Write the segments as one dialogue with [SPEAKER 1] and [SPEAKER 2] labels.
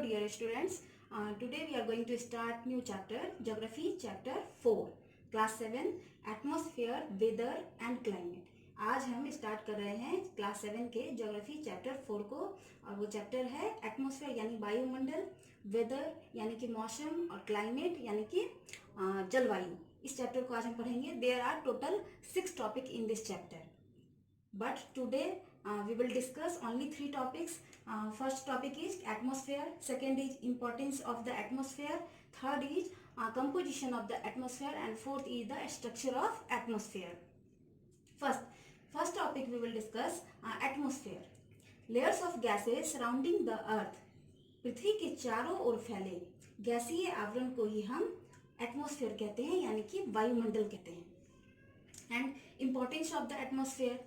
[SPEAKER 1] dear students, today we are going to start new chapter, Geography chapter 4, class 7, Atmosphere, Weather and Climate. आज हम start कर रहे हैं class 7 के geography chapter 4 को, और वो चैप्टर है एटमॉस्फेयर यानी वायुमंडल, वेदर यानी कि मौसम, और क्लाइमेट यानी कि जलवायु. इस चैप्टर को आज हम पढ़ेंगे. There are total 6 topic in this chapter, but today we will discuss only 3 topics. First topic is atmosphere, second is importance of the atmosphere, third is composition of the atmosphere, and fourth is the structure of atmosphere. First topic we will discuss atmosphere. Layers of gases surrounding the earth. पृथ्वी के चारों ओर फैले गैसीय आवरण को ही हम atmosphere कहते हैं, यानी कि वायुमंडल कहते हैं. And importance of the atmosphere,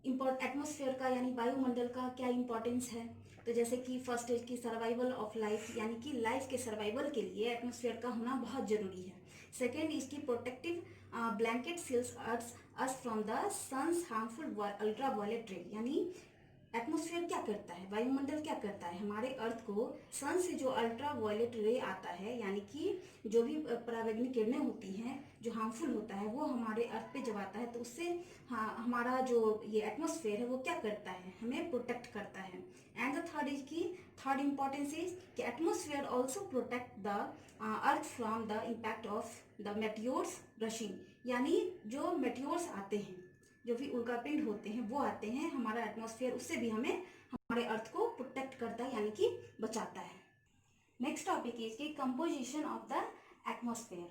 [SPEAKER 1] atmosphere का यानी वायुमंडल का क्या इंपॉर्टेंस है. तो जैसे कि फर्स्ट इज की सर्वाइवल ऑफ लाइफ, यानी कि लाइफ के सर्वाइवल के लिए एटमॉस्फेयर का होना बहुत जरूरी है. Second is the protective blanket seals us from the sun's harmful ultraviolet ray. यानी एटमॉस्फेयर क्या करता है, वायुमंडल क्या करता है, हमारे अर्थ को सन से जो अल्ट्रा वायलेट रे आता है, यानी कि जो भी परावैंगनिक किरणें होती हैं जो हार्मफुल होता है, वो हमारे अर्थ पे जब आता है तो उससे हमारा जो ये एटमॉस्फेयर है वो क्या करता है, हमें प्रोटेक्ट करता है. एंड द थर्ड इज की थर्ड इंपॉर्टेंस इज कि atmosphere also protect the earth from the impact of the meteors rushing. यानी जो मेटियोर्स आते हैं, जो भी उल्कापिंड होते हैं वो आते हैं, हमारा एटमॉस्फेयर उससे भी हमें हमारे अर्थ को प्रोटेक्ट करता है, यानी कि बचाता है. नेक्स्ट टॉपिक इज की कंपोजिशन ऑफ द एटमॉस्फेयर.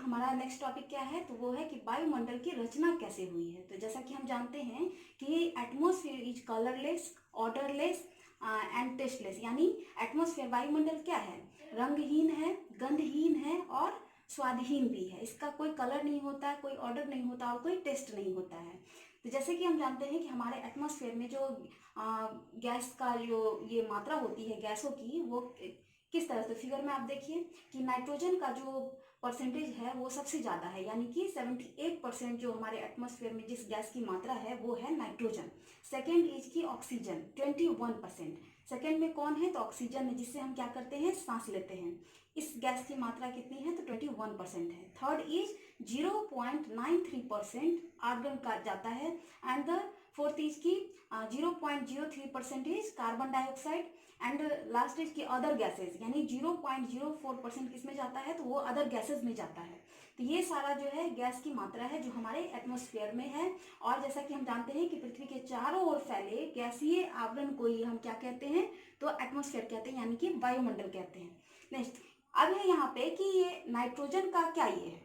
[SPEAKER 1] हमारा नेक्स्ट टॉपिक क्या है, तो वो है कि वायुमंडल की रचना कैसे हुई है. तो जैसा कि हम जानते हैं कि atmosphere is colourless, odourless and tasteless. यानी एटमॉस्फेयर वायुमंडल क्या है, रंगहीन है, गंधहीन है और स्वादहीन भी है. इसका कोई कलर नहीं होता, कोई ऑर्डर नहीं होता और कोई टेस्ट नहीं होता है. तो जैसे कि हम जानते हैं कि हमारे एटमॉस्फेयर में जो गैस का जो ये मात्रा होती है गैसों की, वो किस तरह से, फिगर में आप देखिए कि नाइट्रोजन का जो परसेंटेज है वो सबसे ज़्यादा है, यानी कि 78% जो हमारे एटमॉस्फेयर में जिस गैस की मात्रा है वो है नाइट्रोजन. सेकेंड इज की ऑक्सीजन 21%. सेकेंड में कौन है, तो ऑक्सीजन है, जिससे हम क्या करते हैं, सांस लेते हैं. इस गैस की मात्रा कितनी है, तो 21% है. थर्ड इज 0.93% आर्गन का जाता है. एंड द फोर्थ इज की 0.03% is carbon dioxide. And last is की अदर गैसेज, यानी 0.04% किस में जाता है, तो वो अदर गैसेज में जाता है. तो ये सारा जो है गैस की मात्रा है जो हमारे एटमॉस्फेयर में है. और जैसा कि हम जानते हैं कि पृथ्वी के चारों ओर फैले गैसीय आवरण को ही हम क्या कहते हैं, तो एटमॉस्फेयर कहते हैं, यानी कि वायुमंडल कहते हैं. नेक्स्ट अब है यहाँ पे कि ये नाइट्रोजन का क्या ये है,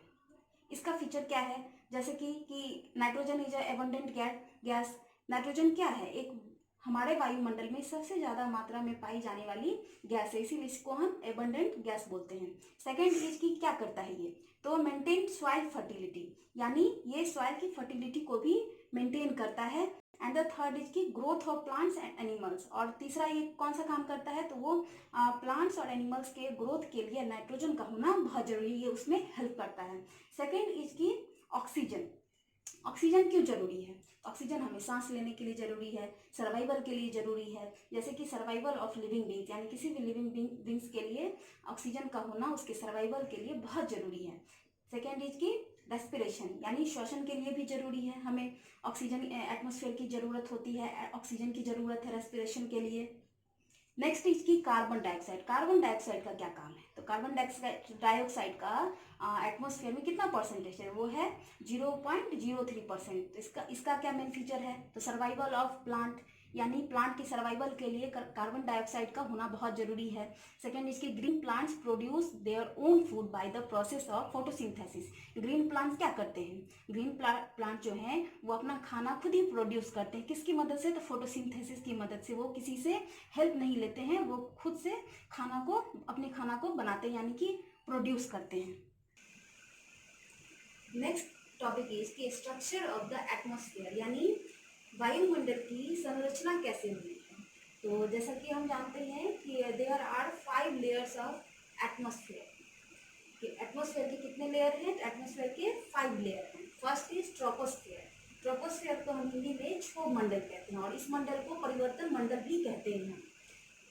[SPEAKER 1] इसका फीचर क्या है. जैसे कि nitrogen is abundant gas. Nitrogen क्या है, एक हमारे वायुमंडल में सबसे ज़्यादा मात्रा में पाई जाने वाली गैस है, इसीलिए इसको हम एबंडेंट गैस बोलते हैं. सेकेंड इज की क्या करता है ये, तो मेंटेन सॉइल फर्टिलिटी, यानी ये सॉइल की फर्टिलिटी को भी मेंटेन करता है. एंड द थर्ड इज की growth of plants and animals. और तीसरा ये कौन सा काम करता है, तो वो प्लांट्स और एनिमल्स के ग्रोथ के लिए नाइट्रोजन का होना बहुत जरूरी है, ये उसमें हेल्प करता है. सेकेंड इज की ऑक्सीजन. ऑक्सीजन क्यों जरूरी है, ऑक्सीजन हमें सांस लेने के लिए जरूरी है, सर्वाइवल के लिए जरूरी है. जैसे कि सर्वाइवल ऑफ लिविंग बींग्स, यानी किसी भी लिविंग बींग्स के लिए ऑक्सीजन का होना उसके सर्वाइवल के लिए बहुत जरूरी है. सेकेंड इज की रेस्पिरेशन, यानी श्वसन के लिए भी जरूरी है, हमें ऑक्सीजन एटमॉस्फेयर की जरूरत होती है, ऑक्सीजन की जरूरत है रेस्पिरेशन के लिए. नेक्स्ट इज की कार्बन डाइऑक्साइड. कार्बन डाइऑक्साइड का क्या काम है, तो कार्बन डाइऑक्साइड का एटमॉस्फेयर में कितना परसेंटेज है, वो है 0.03%. इसका क्या मेन फीचर है, तो सर्वाइवल ऑफ प्लांट, यानी प्लांट की सर्वाइवल के लिए कार्बन डाइऑक्साइड का होना बहुत जरूरी है. सेकेंड इसके green plants produce their own food by the process of photosynthesis. Green plants क्या करते हैं, ग्रीन प्लांट जो हैं वो अपना खाना खुद ही प्रोड्यूस करते हैं, किसकी मदद से, तो फोटोसिंथेसिस की मदद से. वो किसी से हेल्प नहीं लेते हैं, वो खुद से अपने खाना को बनाते हैं, यानी कि प्रोड्यूस करते हैं. नेक्स्ट टॉपिक इज की स्ट्रक्चर ऑफ द एटमॉस्फेयर, यानी वायुमंडल की संरचना कैसे हुई है. तो जैसा कि हम जानते हैं कि there are 5 layers of atmosphere. Atmosphere के कितने लेयर हैं, तो एटमॉस्फेयर के 5 लेयर हैं. First is troposphere. ट्रोपोस्फेयर को हम हिंदी में क्षोभ मंडल कहते हैं, और इस मंडल को परिवर्तन मंडल भी कहते हैं.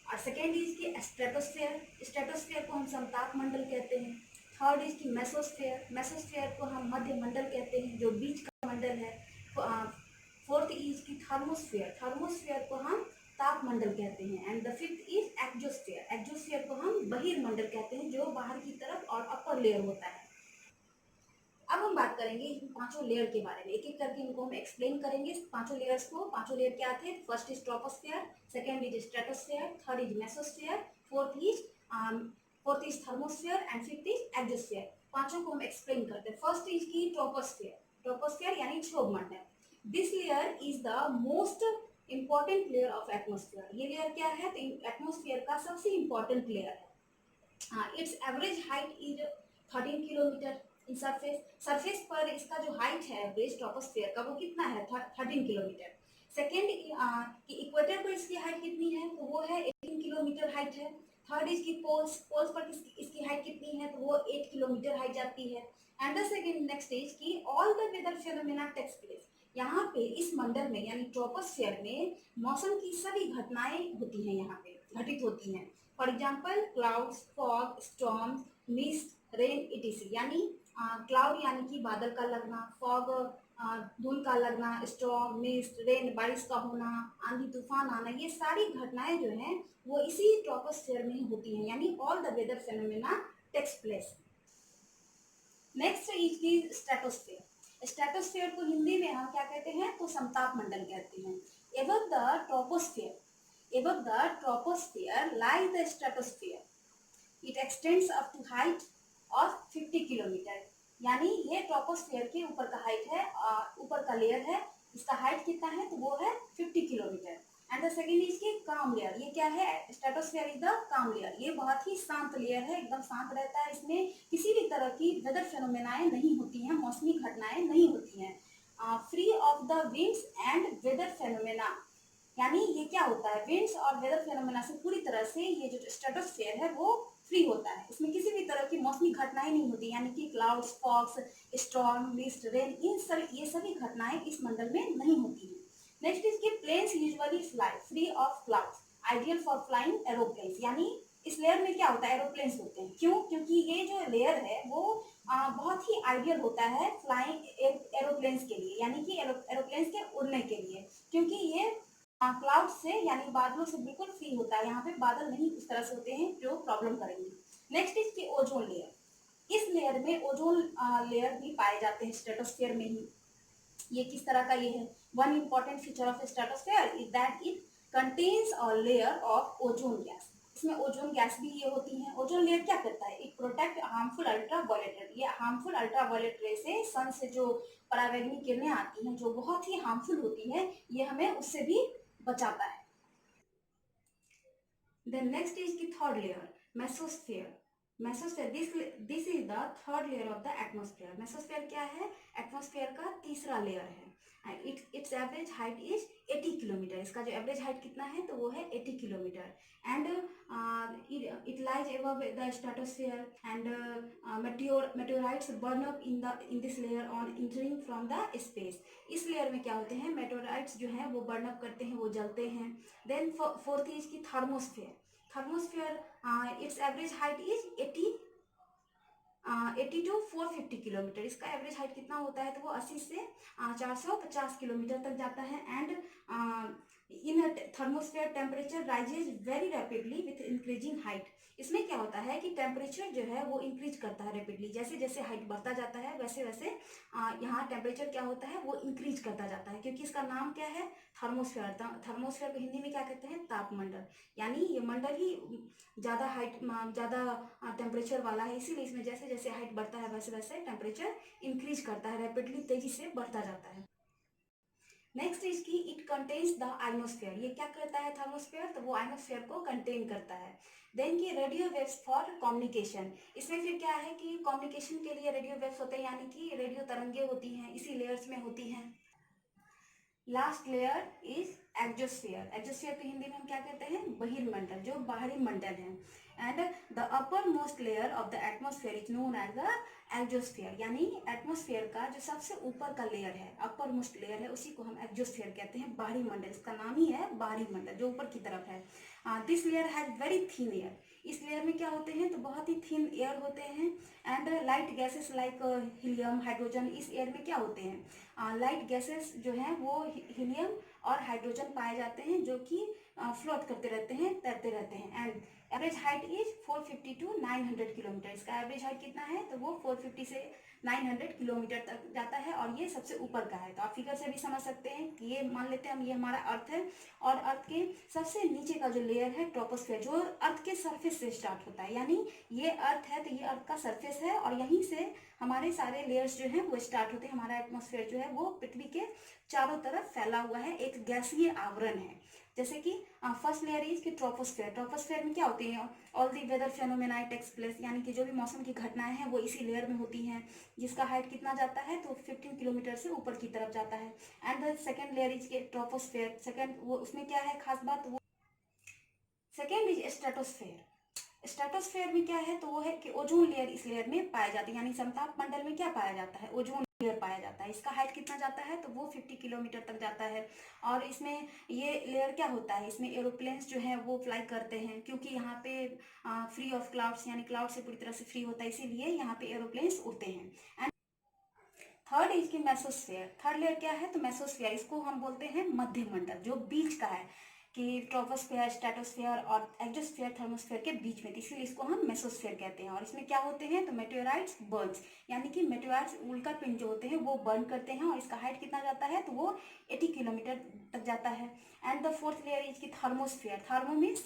[SPEAKER 1] और second is the stratosphere, stratosphere को हम समताप मंडल कहते हैं। थर्ड इज की मेसोस्फेयर, मेसोस्फेयर को हम मध्य मंडल कहते हैं जो बीच का मंडल है। फोर्थ इज की थर्मोस्फेयर, थर्मोस्फेयर को हम ताप मंडल कहते हैं। And the fifth is exosphere, exosphere को हम बहिर्मंडल कहते हैं जो बाहर की तरफ और अपर लेयर होता है। अब हम बात करेंगे इन पांचों लेयर के बारे में, एक एक करके इनको हम एक्सप्लेन करेंगे पांचों लेयर्स को। पांचों लेयर क्या थे? First is troposphere, second is stratosphere, third is mesosphere, fourth is thermosphere and fifth is exosphere. पांचों को हम एक्सप्लेन करते हैं। फर्स्ट इज की ट्रोपोस्फेयर, ट्रोपोस्फेयर यानी क्षोभ मंडल। This layer is the most important layer of atmosphere. ये लेयर क्या है? तो एटमोस्फेयर का सबसे इंपॉर्टेंट लेयर है। Its average height is 13 kilometre in surface पर इसका जो हाइट है एवरेज ट्रोपोस्फेयर का वो कितना है? 13 किलोमीटर। सेकेंड कि इक्वेटर पर इसकी हाइट कितनी है? तो वो है 18 किलोमीटर हाइट है। थर्ड इसकी पोल्स, पोल्स पर इसकी हाइट कितनी है? तो वो 8 किलोमीटर हाइट जाती है। And the second next is की all the weather phenomena takes place. यहाँ पे इस मंडल में यानी ट्रोपोस्फेयर में मौसम की सभी घटनाएं होती हैं, यहाँ पे घटित होती हैं। For example clouds, fog, storm, mist, rain etc.. यानी क्लाउड यानी कि बादल का लगना, फॉग धुंध का लगना, स्टॉर्म, मिस्ट, रेन बारिश का होना, आंधी तूफान आना, ये सारी घटनाएं जो हैं वो इसी ट्रोपोस्फेयर में ही होती हैं। यानी all the weather phenomena takes place. Next is the stratosphere. Stratosphere को हिंदी में हम क्या कहते हैं? तो समताप मंडल कहते हैं। Above the troposphere, above the troposphere lies the stratosphere. It extends up to height of 50 kilometre. यानी ये ट्रोपोस्फेयर के ऊपर का हाइट है, ऊपर का लेयर है। इसका हाइट कितना है? तो वो है 50 kilometre. And the second is की काम लेयर। ये क्या है? स्ट्रेटोस्फेयर इज द काम लेयर। ये बहुत ही शांत लेयर है, एकदम शांत रहता है। इसमें किसी भी तरह की वेदर फेनोमेनाएं नहीं होती हैं, मौसमी घटनाएं नहीं होती हैं। Free of the winds and weather phenomena. यानी ये क्या होता है? विंड्स और वेदर फेनोमेना से पूरी तरह से ये जो स्ट्रेटोस्फेयर है वो फ्री होता है। इसमें किसी भी तरह की मौसमी घटनाएं नहीं होती, यानी कि clouds, fogs, storm, mist, rain, ये सभी घटनाएं इस मंडल में नहीं होती हैं। Next is the planes usually fly free of clouds, ideal for flying aeroplanes. यानी इस लेयर में क्या होता है? एरोप्लेन्स होते हैं। क्यों? क्योंकि ये जो लेयर है वो बहुत ही आइडियल होता है फ्लाइंग एरोप्लेन्स के लिए, यानी कि एरोप्लेन्स के उड़ने के लिए, क्योंकि ये क्लाउड से यानी बादलों से बिल्कुल फ्री होता है। यहाँ पे बादल नहीं उस तरह से होते हैं जो प्रॉब्लम करेंगे। नेक्स्ट इज की ओजोन लेयर। इस लेयर में ओजोन लेयर भी पाए जाते हैं स्ट्रेटोस्फेयर में ही। ये किस तरह का? ये है one important feature of stratosphere is that it contains a layer of ozone gas. इसमें ओजोन गैस भी ये होती है। ओजोन लेयर क्या करता है? इट प्रोटेक्ट हार्मफुल अल्ट्रावायलेट रे। ये हार्मफुल अल्ट्रावायलेट रे से, सन से जो परावैंगनी किरणें आती हैं जो बहुत ही हार्मफुल होती है, ये हमें उससे भी बचाता है। Then next is the third layer, mesosphere. Mesosphere, this is the third layer of the atmosphere. Mesosphere क्या है? एटमोस्फेयर का तीसरा लेयर है। Its average height is 80 kilometre. इसका जो एवरेज हाइट कितना है? तो वो है 80 kilometre. And it lies above the stratosphere and meteorites burn up in this layer on entering from the space. इस लेयर में क्या होते हैं? मेटेओराइट्स जो है वो बर्न अप करते हैं, वो जलते हैं। देन फोर्थ इज की thermosphere. Thermosphere its average height is 80 to 450 kilometre. इसका एवरेज हाइट कितना होता है? तो वो 80 से 450 किलोमीटर तक जाता है। And in thermosphere temperature rises very rapidly with increasing height. इसमें क्या होता है कि टेम्परेचर जो है वो इंक्रीज करता है रैपिडली। जैसे जैसे हाइट बढ़ता जाता है वैसे वैसे यहाँ टेम्परेचर क्या होता है? वो इंक्रीज करता जाता है, क्योंकि इसका नाम क्या है? थर्मोस्फेयर। थर्मोस्फेयर को हिंदी में क्या कहते हैं? तापमंडल। यानी ये मंडल ही ज़्यादा हाइट, ज़्यादा टेम्परेचर वाला है, इसीलिए इसमें जैसे जैसे हाइट बढ़ता है वैसे वैसे टेम्परेचर इंक्रीज करता है, रैपिडली तेजी से बढ़ता जाता है। नेक्स्ट इज की इट कंटेन्स द आइनोस्फेयर। ये क्या करता है थर्मोस्फेयर? तो वो आइनोस्फेयर को कंटेन करता है। देन की रेडियो वेव्स फॉर कम्युनिकेशन। इसमें फिर क्या है कि कम्युनिकेशन के लिए रेडियो वेव्स होते हैं, यानी कि रेडियो तरंगे होती हैं, इसी लेयर्स में होती हैं। Last layer is exosphere. Exosphere को हिंदी में हम क्या कहते हैं? बहिर्मंडल, जो बाहरी मंडल है। And the uppermost layer of the atmosphere is known as the exosphere. यानी एटमोस्फेयर का जो सबसे ऊपर का लेयर है, अपर मोस्ट लेयर है, उसी को हम एक्जोस्फेयर कहते हैं, बाहरी मंडल। इसका नाम ही है बाहरी मंडल, जो ऊपर की तरफ है। This layer has very thin air. इस लेयर में क्या होते हैं तो बहुत ही थिन एयर होते हैं। And light gases like helium, hydrogen, इस एयर में क्या होते हैं, लाइट गैसेस जो हैं वो हीलियम और हाइड्रोजन पाए जाते हैं, जो कि फ्लोट करते रहते हैं, तैरते रहते हैं। And average height is 450 to 900 kilometre. इसका एवरेज हाइट कितना है तो वो 450 से 900 किलोमीटर तक जाता है, और ये सबसे ऊपर का है। तो आप फिगर से भी समझ सकते हैं कि ये मान लेते हैं हम, ये हमारा अर्थ है, और अर्थ के सबसे नीचे का जो लेयर है ट्रोपोस्फेयर, जो अर्थ के सरफेस से स्टार्ट होता है, यानी ये अर्थ है तो ये अर्थ का सरफेस है, और यहीं से हमारे सारे लेयर्स जो हैं वो स्टार्ट होते हैं। हमारा एटमॉस्फेयर जो है वो पृथ्वी के चारों तरफ फैला हुआ है, एक गैसीय आवरण है। जैसे कि first layer is the troposphere. Troposphere में क्या होती है, all the weather phenomena takes place, यानी कि जो भी मौसम की घटनाएं हैं वो इसी लेयर में होती हैं, जिसका हाइट कितना जाता है तो 15 किलोमीटर से ऊपर की तरफ जाता है। And the second layer is के ट्रोपोस्फेयर। सेकेंड वो उसमें क्या है खास बात, वो सेकेंड इज स्ट्रेटोस्फेयर। स्ट्रेटोस्फेयर में क्या है तो वो है कि ओजोन लेयर इस लेयर में पाया जाता है, यानी समताप मंडल में क्या पाया जाता है, ओजोन लेयर पाया जाता है। इसका हाइट कितना जाता है तो वो 50 किलोमीटर तक जाता है। और इसमें ये लेयर क्या होता है, इसमें एरोप्लेन्स जो है वो फ्लाई करते हैं, क्योंकि यहाँ पे फ्री ऑफ क्लाउड्स, यानी क्लाउड से पूरी तरह से फ्री होता है, इसीलिए यहाँ पे एरोप्लेन्स उड़ते हैं। एंड थर्ड इज की मेसोस्फेयर। थर्ड लेयर क्या है तो मेसोस्फेयर, इसको हम बोलते हैं मध्य मंडल, जो बीच का है, कि ट्रोपोस्फेयर, स्ट्रेटोस्फेयर और एक्सोस्फेयर, थर्मोस्फेयर के बीच में, इसीलिए इसको हम मेसोस्फेयर कहते हैं। और इसमें क्या होते हैं तो मेटेओराइट्स बर्न्स, यानी कि मेटेओराइट्स उल्का पिंड जो होते हैं वो बर्न करते हैं, और इसका हाइट कितना जाता है तो वो 80 किलोमीटर तक जाता है। And the fourth layer is की thermosphere. Thermo means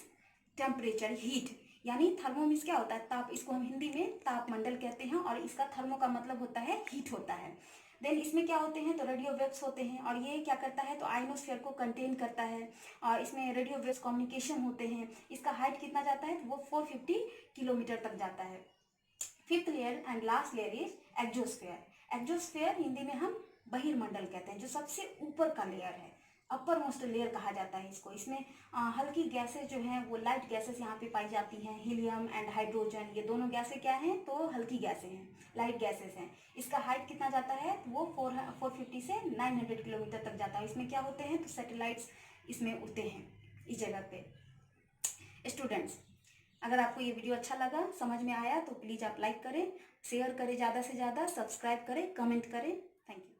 [SPEAKER 1] temperature, heat, यानी थर्मो मीन्स क्या होता है ताप, इसको हम हिंदी में तापमंडल कहते हैं, और इसका थर्मो का मतलब होता है हीट होता है। देन इसमें क्या होते हैं तो रेडियो वेव्स होते हैं, और ये क्या करता है तो आयनोस्फेयर को कंटेन करता है, और इसमें रेडियो वेव्स कम्युनिकेशन होते हैं। इसका हाइट कितना जाता है तो वो 450 किलोमीटर तक जाता है। Fifth layer and last layer is exosphere. Exosphere Hindi में हम बहिर्मंडल कहते हैं, जो सबसे ऊपर का लेयर है, अपर मोस्ट लेयर कहा जाता है इसको। इसमें हल्की गैसेस जो हैं वो लाइट गैसेस यहाँ पे पाई जाती हैं, हीलियम एंड हाइड्रोजन, ये दोनों गैसें क्या हैं तो हल्की गैसें हैं, लाइट गैसेस हैं। इसका हाइट कितना जाता है तो वो 450 से 900 किलोमीटर तक जाता है। इसमें क्या होते हैं तो सैटेलाइट्स इसमें उड़ते हैं इस जगह पे। स्टूडेंट्स, अगर आपको ये वीडियो अच्छा लगा, समझ में आया, तो प्लीज़ आप लाइक करें, शेयर करें ज़्यादा से ज़्यादा, सब्सक्राइब करें, कमेंट करें। Thank you.